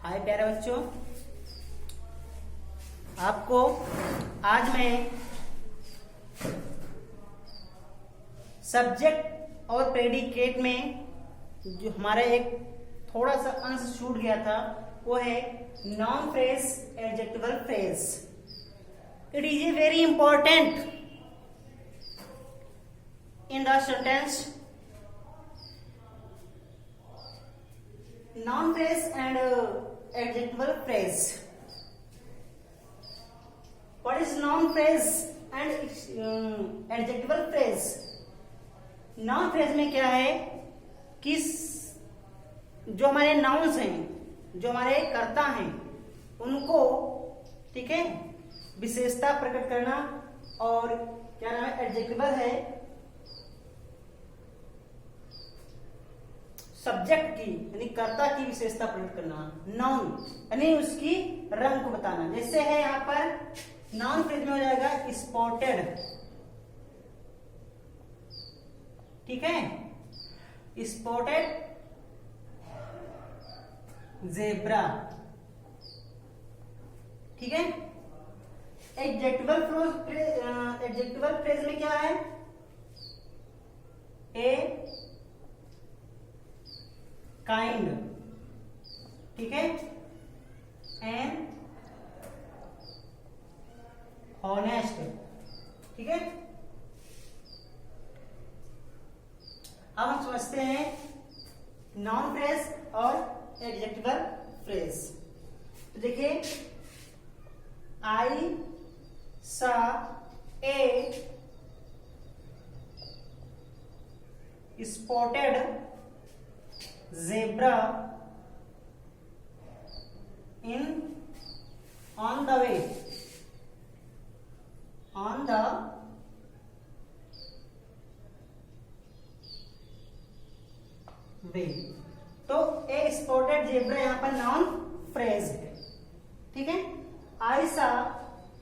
हाय प्यारे बच्चों, आपको आज मैं सब्जेक्ट और प्रेडिकेट में जो हमारा एक थोड़ा सा अंश छूट गया था वो है non phrase adjectival phrase. It is a very important in the sentence. Noun phrase and adjectival phrase. What is noun phrase and adjectival phrase? Noun phrase में क्या है कि जो हमारे nouns हैं, जो हमारे कर्ता हैं, उनको ठीक है विशेषता प्रकट करना, और क्या नाम है एडजेक्टिवल है सब्जेक्ट की यानी कर्ता की विशेषता प्रकट करना। नाउन यानी उसकी रंग को बताना। जैसे है यहाँ पर नाउन फ्रेज में हो जाएगा स्पॉटेड, ठीक है, स्पॉटेड ज़ेब्रा, ठीक है। एडजेक्टिवल फ्रेज में क्या है ए काइंड, ठीक है, एंड हॉनेस्ट, ठीक है। अब हम समझते हैं नॉन फ्रेज और एडजेक्टिवल फ्रेज। तो देखिए, आई saw a spotted zebra on the way, on the way। तो ए स्पॉटेड जेब्रा यहां पर नाउन फ्रेज है, ठीक है। I saw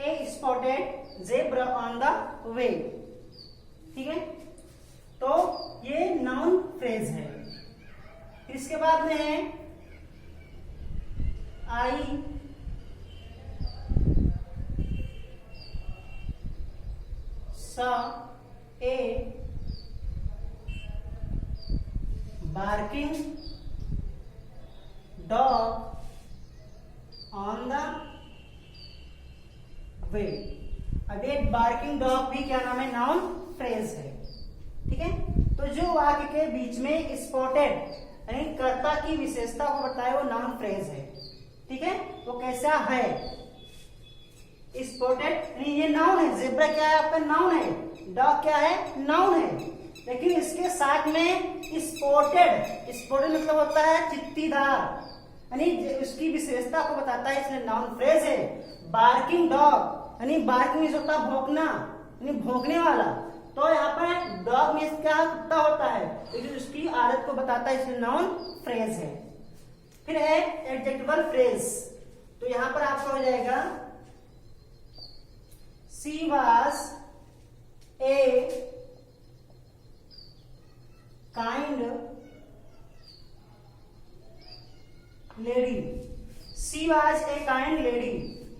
a spotted zebra on the way, ठीक है। तो ये नाउन फ्रेज है। इसके बाद में है I saw a barking dog on the way. अब एक बार्किंग डॉग भी क्या नाम है नाउन फ्रेज है, ठीक है। तो जो वाक्य के बीच में स्पॉटेड यानी कर्ता की विशेषता को बताए वो नाउन फ्रेज है, ठीक है। वो कैसा है स्पॉटेड यानी ये नाउन है, जेब्रा क्या है आपका नाउन है, डॉग क्या है नाउन है, लेकिन इसके साथ में स्पॉटेड, स्पॉटेड मतलब होता है चित्तीदार, यानी उसकी विशेषता को बताता है, इसलिए नाउन फ्रेज है। बार्किंग डॉग यानी बार्किंग होता है भौंकना यानी भौंकने वाला, तो यहाँ पर डॉग में क्या कुत्ता होता है, लेकिन उसकी आदत को बताता है, इसलिए नाउन फ्रेज है। फिर है एडजेक्टिवल फ्रेज। तो यहां पर आपका हो जाएगा she was a kind lady, she was a kind lady.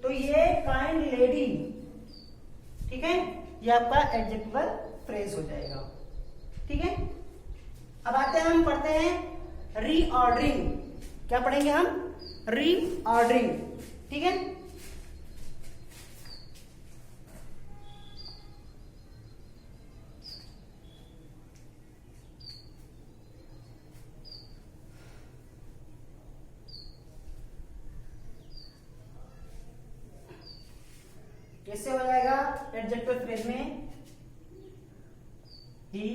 तो ये काइंड लेडी, ठीक है, ये आपका एडजेक्टिवल फ्रेज हो जाएगा, ठीक है। अब आते हैं, हम पढ़ते हैं रीऑर्डरिंग। क्या पढ़ेंगे हम? रीऑर्डरिंग, ठीक है। कैसे हो जाएगा एडजेक्टिव फ्रेज में? He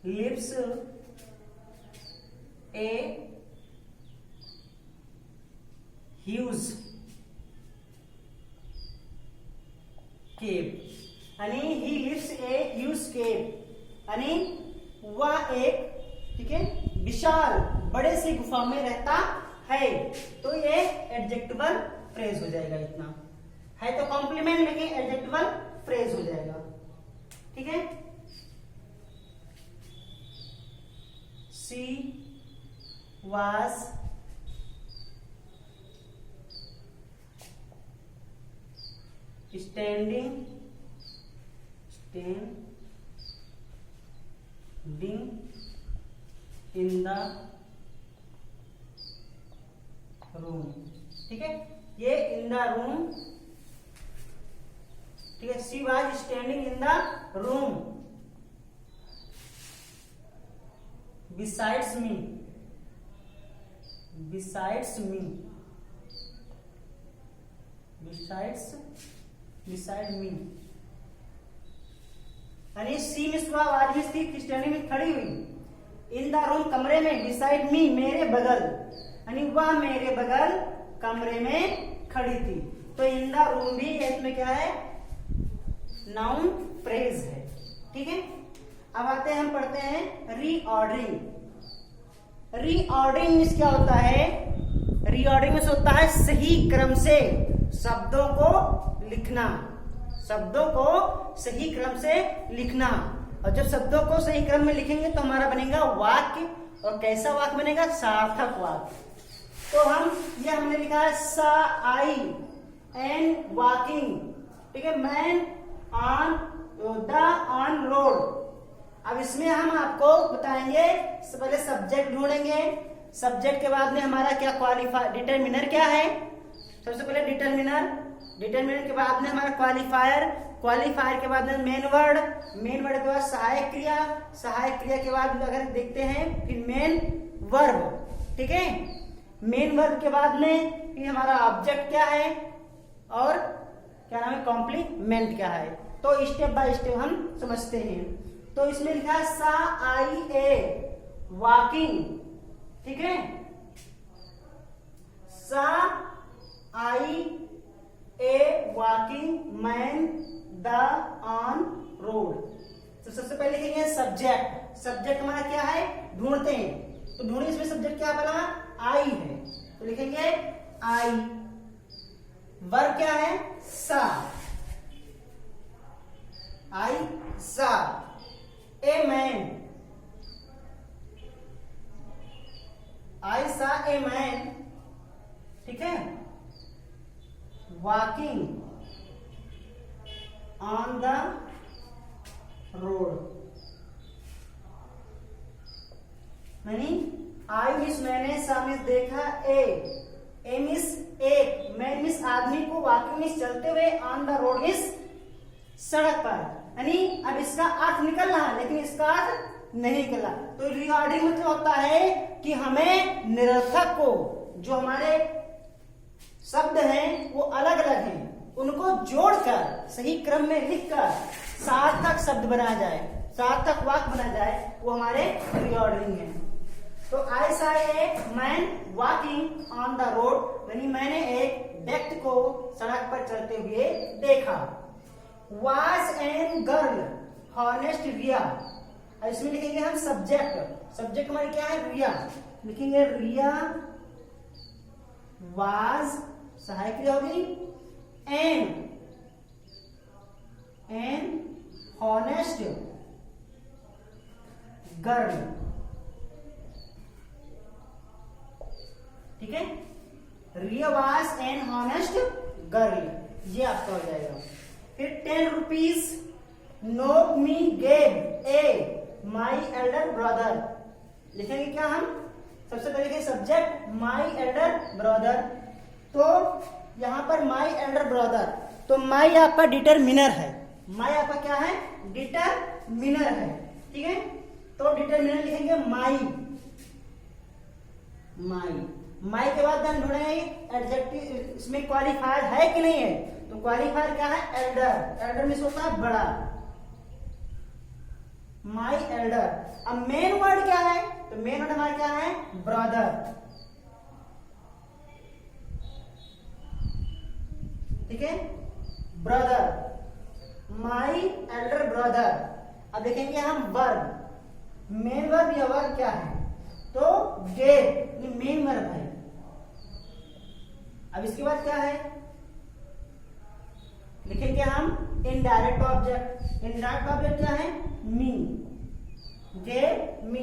lives a huge cave, यानी he lives a huge cave यानी वह एक, ठीक है, विशाल बड़े सी गुफा में रहता है। तो ये एडजेक्टिवल फ्रेज हो जाएगा। इतना है तो कॉम्प्लीमेंट, लेकिन एडजेक्टिवल फ्रेज हो जाएगा, ठीक है। She was standing in the room. ठीक है, ये इन द रूम, ठीक है, she was standing in the room besides me, beside me, यानी सी में सुबह आवाज में थी, स्टैंडिंग में खड़ी हुई, इन द रूम कमरे में, बिसाइड मी मेरे बगल, यानी वह मेरे बगल कमरे में खड़ी थी। तो इन द रूम भी इसमें क्या है, नाउन फ्रेज है। ठीक है, अब आते हैं, हम पढ़ते हैं रीऑर्डरिंग। रीऑर्डरिंग मीन्स क्या होता है, रीऑर्डरिंग मीन्स होता है सही क्रम से शब्दों को लिखना, शब्दों को सही क्रम से लिखना। और जब शब्दों को सही क्रम में लिखेंगे तो हमारा बनेगा वाक्य, और कैसा वाक्य बनेगा, सार्थक वाक्य। तो हमने लिखा है सा आई एंड वॉकिंग, ठीक है, मैन ऑन रोड। अब इसमें हम आपको बताएंगे, पहले सब्जेक्ट ढूंढेंगे, सब्जेक्ट के बाद में हमारा क्या क्वालिफायर, डिटरमिनर क्या है, सबसे पहले डिटरमिनर के बाद में हमारा क्वालिफायर के बाद में मेन वर्ड के बाद सहायक क्रिया के बाद अगर देखते हैं फिर मेन वर्ब। ठीक है, मेन वर्ब के बाद में फिर हमारा ऑब्जेक्ट क्या है और क्या नाम है, कॉम्प्लीमेंट क्या है। तो स्टेप बाय स्टेप हम समझते हैं। तो इसमें लिखा है सा आई ए वॉकिंग, ठीक है, saw I a walking man the on road. तो सबसे पहले लिखेंगे सब्जेक्ट हमारा क्या है, ढूंढते हैं। तो ढूंढे, इसमें सब्जेक्ट क्या बना, आई है, तो लिखेंगे आई। वर्ब क्या है, saw, I saw. A man, I saw a man, ठीक है, वॉकिंग ऑन द रोड। मैंने आई मिस मैंने, सा मिस देखा, ए मिस एक, मैन मिस आदमी को, वॉकिंग मिस चलते हुए, ऑन द रोड मिस सड़क पर। यानी अब इसका अर्थ निकल रहा है लेकिन इसका अर्थ नहीं निकला। तो रीऑर्डरिंग मतलब होता है कि हमें निरर्थक को, जो हमारे शब्द हैं वो अलग अलग हैं, उनको जोड़कर सही क्रम में लिखकर सार्थक शब्द बनाया जाए, सार्थक वाक्य बनाया जाए, वो हमारे रीऑर्डरिंग है। तो आई saw a man walking on the road, यानी मैंने एक व्यक्ति को सड़क पर चलते हुए देखा। Was एन गर्ल हॉनेस्ट रिया, इसमें लिखेंगे हम सब्जेक्ट हमारी क्या है, रिया, लिखेंगे रिया was सहायक क्रिया होगी, एन हॉनेस्ट गर्ल, ठीक है, रिया was एन हॉनेस्ट गर्ल, ये आपका हो जाएगा। फिर 10 rupees note me gave a my elder brother, लिखेंगे क्या हम, सबसे पहले लिखेंगे सब्जेक्ट माई एल्डर ब्रदर। तो यहां पर माई एल्डर ब्रदर, तो माई आपका डिटरमिनर है, माई आपका क्या है, डिटरमिनर है, ठीक है। तो डिटरमिनर लिखेंगे माई के बाद हम ढूंढेंगे एडजेक्टिव, इसमें क्वालिफायर है कि नहीं है। तो क्वालिफायर क्या है, एल्डर में होता है बड़ा, माई एल्डर। अब मेन वर्ड क्या है, तो मेन वर्ड हमारा क्या है, ब्रदर, ठीक है, ब्रदर, माई एल्डर ब्रदर। अब देखेंगे हम वर्ब, मेन वर्ब या वर्ब क्या है, तो गेव, ये मेन वर्ब है। अब इसके बाद क्या है, लिखेंगे हम इनडायरेक्ट ऑब्जेक्ट। इनडायरेक्ट ऑब्जेक्ट क्या है, मी, गेव मी।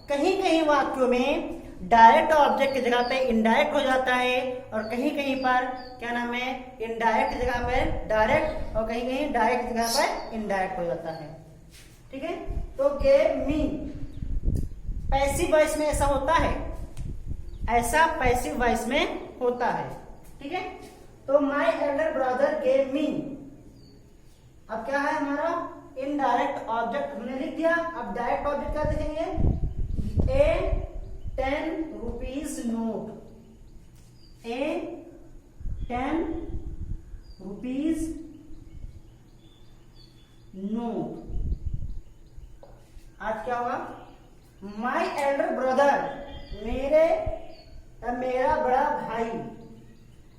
कहीं कहीं वाक्यों में डायरेक्ट ऑब्जेक्ट की जगह पे इनडायरेक्ट हो जाता है, और कहीं कहीं पर क्या नाम है, इनडायरेक्ट की जगह पे डायरेक्ट, और कहीं कहीं डायरेक्ट की जगह पे इनडायरेक्ट हो जाता है। ठीक है, तो गेव मी पैसिव वॉइस में ऐसा होता है, ऐसा पैसिव वॉइस में होता है। ठीक है, तो my elder brother gave me, अब क्या है हमारा इनडायरेक्ट ऑब्जेक्ट हमने लिख दिया। अब डायरेक्ट ऑब्जेक्ट क्या लिखेंगे, ए 10 रुपीज नोट, ए 10 रुपीज नोट। आज क्या होगा, माई एल्डर ब्रदर, मेरा बड़ा भाई,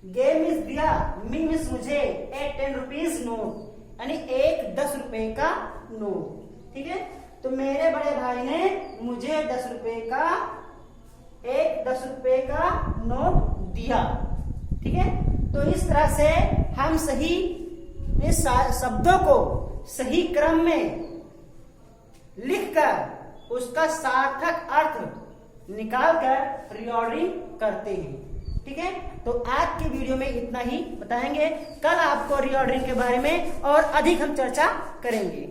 गेव मीन्स दिया, मी मीन्स मुझे, ए 10 रुपीज नोट यानी एक 10 रुपए का नोट। ठीक है, तो मेरे बड़े भाई ने मुझे 10 रुपए का, एक 10 रुपए का नोट दिया। ठीक है, तो इस तरह से हम सही इस शब्दों को सही क्रम में लिखकर उसका सार्थक अर्थ निकालकर रीऑर्डरिंग करते हैं। ठीक है, तो आज की वीडियो में इतना ही बताएंगे, कल आपको रीऑर्डरिंग के बारे में और अधिक हम चर्चा करेंगे।